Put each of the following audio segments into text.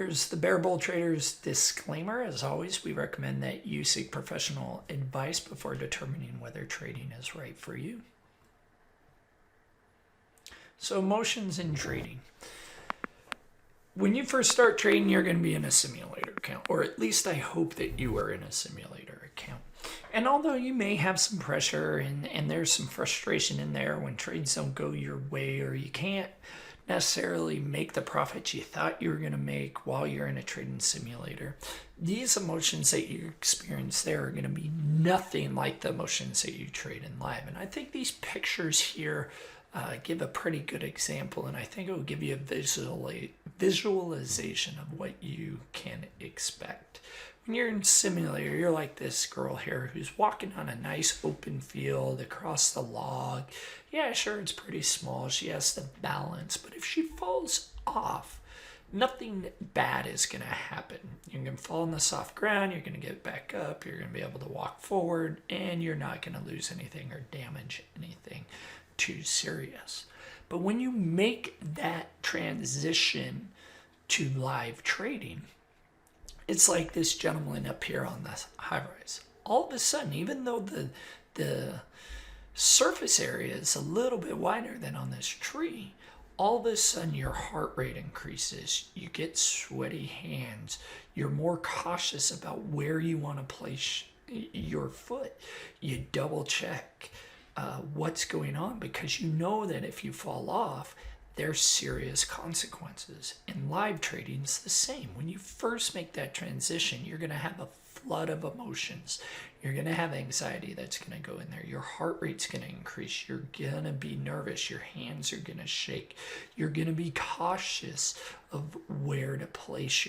Here's the Bear Bull Traders disclaimer. As always, we recommend that you seek professional advice before determining whether trading is right for you. So, emotions in trading. When you first start trading, you're going to be in a simulator account, or at least I hope that you are in a simulator account. And although you may have some pressure and there's some frustration in there when trades don't go your way, or you can't necessarily make the profits you thought you were going to make while you're in a trading simulator, these emotions that you experience there are going to be nothing like the emotions that you trade in live. And I think these pictures here give a pretty good example, and I think it will give you a visualization of what you can expect. When you're in simulator, you're like this girl here who's walking on a nice open field across the log. Yeah, sure, it's pretty small. She has to balance, but if she falls off, nothing bad is going to happen. You're going to fall on the soft ground, you're going to get back up, you're going to be able to walk forward, and you're not going to lose anything or damage anything too serious. But when you make that transition to live trading, it's like this gentleman up here on the high rise. All of a sudden, even though the surface area is a little bit wider than on this tree, all of a sudden your heart rate increases. You get sweaty hands. You're more cautious about where you want to place your foot. You double check what's going on, because you know that if you fall off, there's serious consequences. And live trading is the same. When you first make that transition, you're going to have a flood of emotions. You're going to have anxiety that's going to go in there. Your heart rate's going to increase. You're going to be nervous. Your hands are going to shake. You're going to be cautious of where to place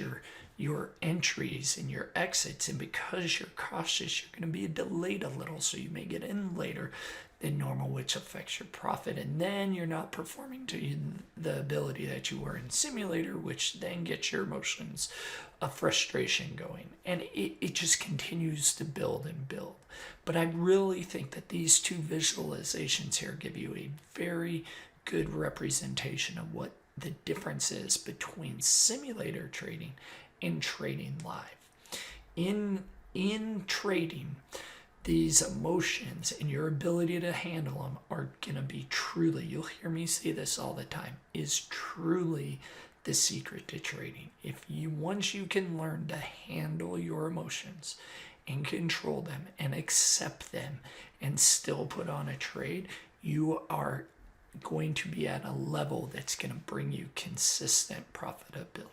your entries and your exits. And because you're cautious, you're going to be delayed a little, so you may get in later than normal, which affects your profit. And then you're not performing to the ability that you were in simulator, which then gets your emotions of frustration going. And it just continues to build and build. But I really think that these two visualizations here give you a very good representation of what the difference is between simulator trading and trading live. In trading, these emotions and your ability to handle them are going to be truly, you'll hear me say this all the time, is truly the secret to trading. Once you can learn to handle your emotions and control them and accept them and still put on a trade, you are going to be at a level that's going to bring you consistent profitability.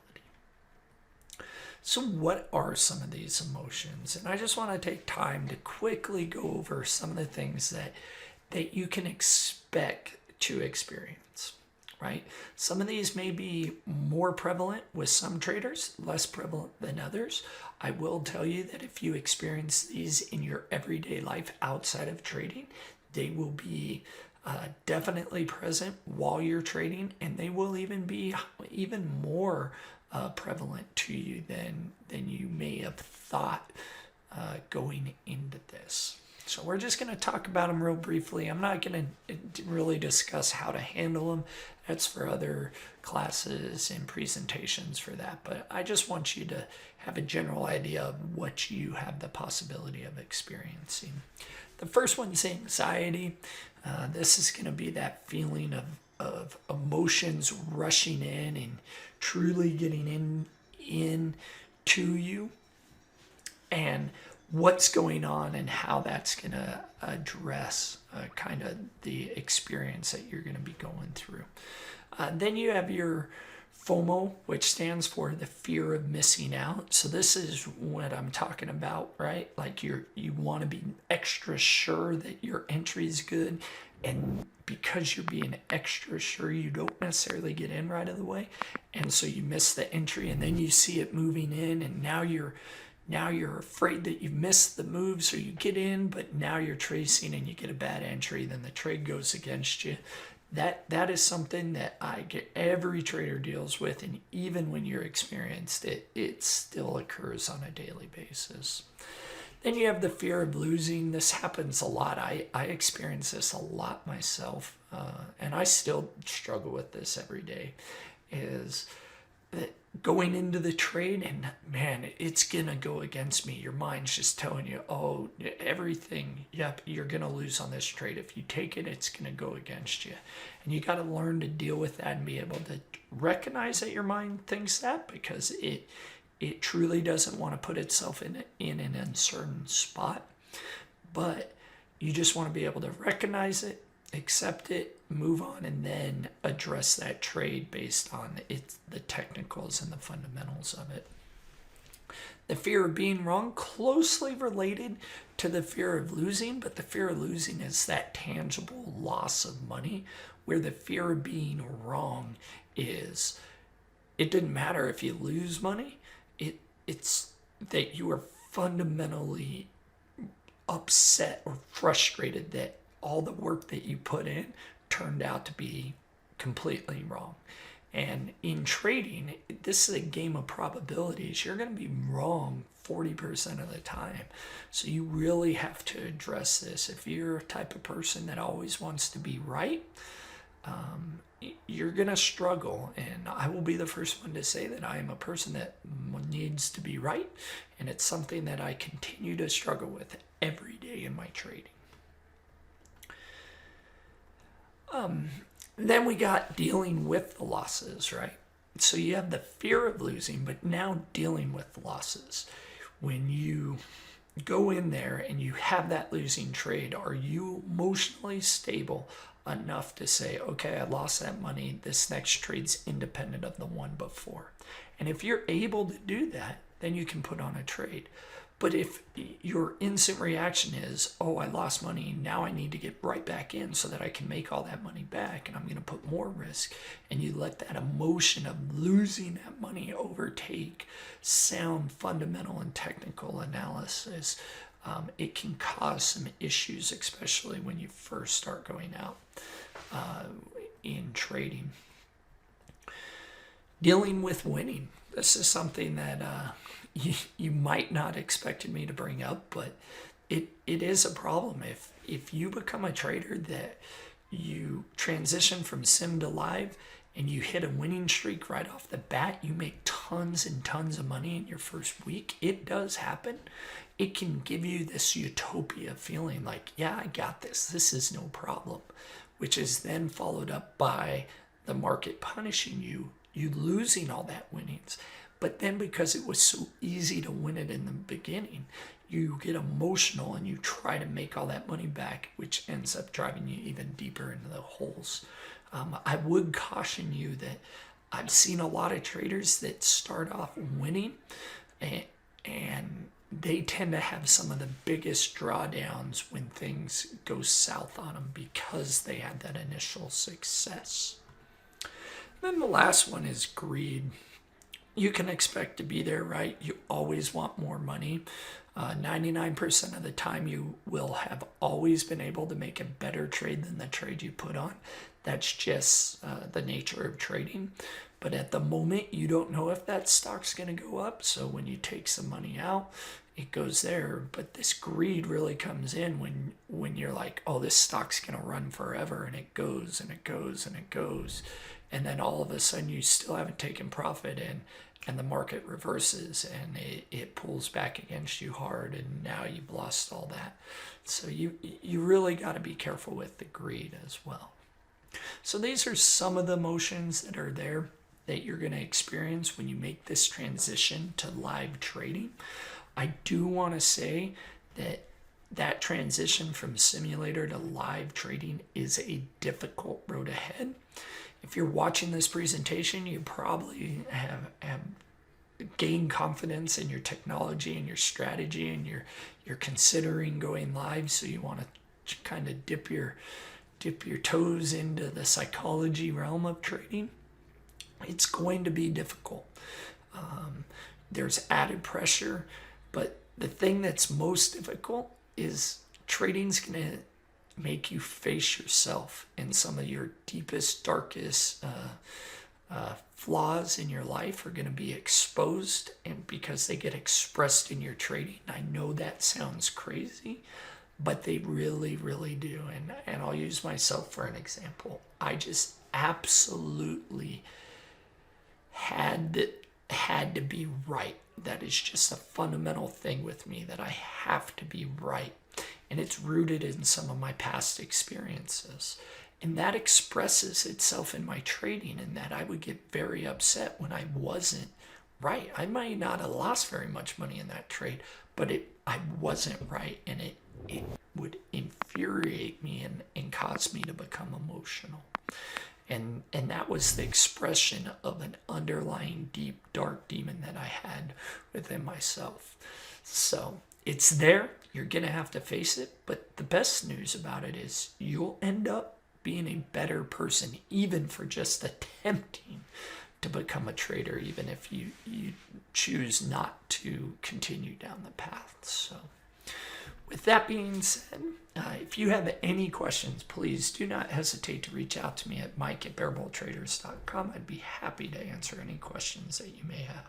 So what are some of these emotions? And I just want to take time to quickly go over some of the things that you can expect to experience, right? Some of these may be more prevalent with some traders, less prevalent than others. I will tell you that if you experience these in your everyday life outside of trading, they will be definitely present while you're trading, and they will even be even more prevalent to you than you may have thought going into this. So we're just going to talk about them real briefly. I'm not going to really discuss how to handle them. That's for other classes and presentations for that. But I just want you to have a general idea of what you have the possibility of experiencing. The first one is anxiety. This is going to be that feeling of emotions rushing in and truly getting in to you, and what's going on and how that's going to address kind of the experience that you're going to be going through. Then you have your Fomo, which stands for the fear of missing out. So this is what I'm talking about, right? Like you want to be extra sure that your entry is good, and because you're being extra sure, you don't necessarily get in right away, and so you miss the entry, and then you see it moving in, and now you're afraid that you've missed the move, so you get in, but now you're tracing and you get a bad entry, then the trade goes against you. That is something that I get every trader deals with, and even when you're experienced, it still occurs on a daily basis. Then you have the fear of losing. This happens a lot. I experience this a lot myself, and I still struggle with this every day, is that going into the trade, and man, it's gonna go against me. Your mind's just telling you, oh, everything, yep, you're gonna lose on this trade. If you take it, it's gonna go against you. And you got to learn to deal with that and be able to recognize that your mind thinks that, because it truly doesn't want to put itself in an uncertain spot. But you just want to be able to recognize it, accept it, move on, and then address that trade based on the technicals and the fundamentals of it. The fear of being wrong, closely related to the fear of losing, but the fear of losing is that tangible loss of money, where the fear of being wrong is, it didn't matter if you lose money, it's that you are fundamentally upset or frustrated that all the work that you put in turned out to be completely wrong. And in trading, this is a game of probabilities. You're going to be wrong 40% of the time. So you really have to address this. If you're a type of person that always wants to be right, you're going to struggle. And I will be the first one to say that I am a person that needs to be right. And it's something that I continue to struggle with every day in my trading. Then we got dealing with the losses, right? So you have the fear of losing, but now dealing with losses. When you go in there and you have that losing trade, are you emotionally stable enough to say, okay, I lost that money, this next trade's independent of the one before? And if you're able to do that, then you can put on a trade. But if your instant reaction is, oh, I lost money, now I need to get right back in so that I can make all that money back, and I'm going to put more risk, and you let that emotion of losing that money overtake sound fundamental and technical analysis, it can cause some issues, especially when you first start going out in trading. Dealing with winning. This is something that you might not expected me to bring up, but it is a problem. If you become a trader that you transition from sim to live and you hit a winning streak right off the bat, you make tons and tons of money in your first week. It does happen. It can give you this utopia feeling like, yeah, I got this. This is no problem, which is then followed up by the market punishing you, you losing all that winnings. But then because it was so easy to win it in the beginning, you get emotional and you try to make all that money back, which ends up driving you even deeper into the holes. I would caution you that I've seen a lot of traders that start off winning and they tend to have some of the biggest drawdowns when things go south on them because they had that initial success. Then the last one is greed. You can expect to be there, right? You always want more money. 99% of the time you will have always been able to make a better trade than the trade you put on. That's just the nature of trading. But at the moment, you don't know if that stock's going to go up. So when you take some money out, it goes there. But this greed really comes in when you're like, oh, this stock's going to run forever. And it goes and it goes and it goes. And then all of a sudden you still haven't taken profit in, and the market reverses and it pulls back against you hard, and now you've lost all that. So you really got to be careful with the greed as well. So these are some of the emotions that are there that you're going to experience when you make this transition to live trading. I do want to say that transition from simulator to live trading is a difficult road ahead. If you're watching this presentation, you probably have gained confidence in your technology and your strategy, and you're considering going live. So you want to kind of dip your toes into the psychology realm of trading. It's going to be difficult. There's added pressure, but the thing that's most difficult is trading's going to make you face yourself and some of your deepest, darkest flaws in your life are going to be exposed, and because they get expressed in your trading. I know that sounds crazy, but they really, really do. And I'll use myself for an example. I just absolutely had had to be right. That is just a fundamental thing with me, that I have to be right. And it's rooted in some of my past experiences. And that expresses itself in my trading, in that I would get very upset when I wasn't right. I might not have lost very much money in that trade, but I wasn't right, and it would infuriate me and cause me to become emotional. And that was the expression of an underlying deep, dark demon that I had within myself. So it's there. You're going to have to face it. But the best news about it is you'll end up being a better person, even for just attempting to become a trader, even if you choose not to continue down the path. So with that being said, if you have any questions, please do not hesitate to reach out to me at mike@bearbulltraders.com. I'd be happy to answer any questions that you may have.